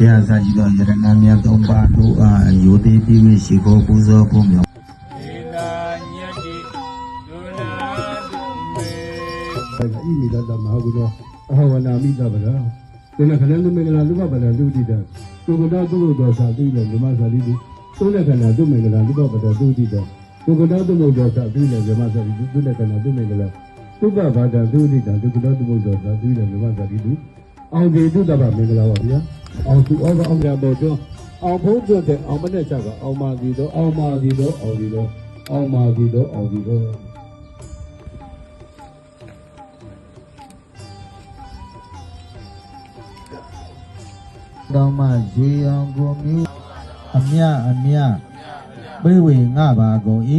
ရာဇာကြီးတော်ယရဏမြတ်သုံးပါးတို့အားအယုတိပြည့်ဝရှိခိုးပူဇော်ဖို့မြောက်ဤမိဒတမဟာကုသောအဟဝနာမိတဗလာသေနခဏလူမင်္ဂလာလူပပဒလူတိတသုကတောသုဘုဒ္ဓသာသိလေဓမ္မသာလိတုသုလက္ခဏာသုမင်္ဂလာလူပပဒသုတိတသုကတောသုဘုဒ္ဓသာသိလေဓမ္မသာလိတုသုလက္ခဏာသုမင်္ဂလာသုပဘာဒသုတိတသုကတောသုဘုဒ္ဓသာသိလေဓမ္မသာလိတုအောင်ဒီတုတ္တဗမင်္ဂလာပါဗျာအောင်သူအောင်အောင်ရပေါ်တော့အောင်ဖုံးပြတဲ့အောင်မနဲ့ချက်ကအောင်မာဒီတော့အောင်မာဒီတော့အောင်ဒီတော့အောင်မာဒီတော့အောင်ဒီတော့တော်မှရွေအောင်ကိုမျိုးအမြပေးဝေငါပါကုန်၏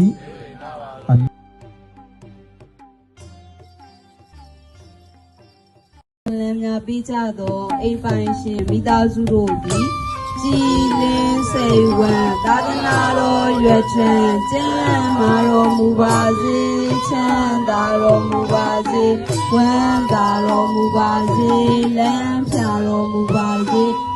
လမ်းများပြီးကြသောအိမ်ပိုင်ရှင်မိသားစုတို့သည်ကြည်လင်းစိတ်ဝမ်းသာသနာတော်ရွယ်ချမ်းကျမ်းမာတော်မူပါစေချမ်းသာတော်မူပါစေဝမ်းသာတော်မူပါစေလမ်းဖြာတော်မူပါစေ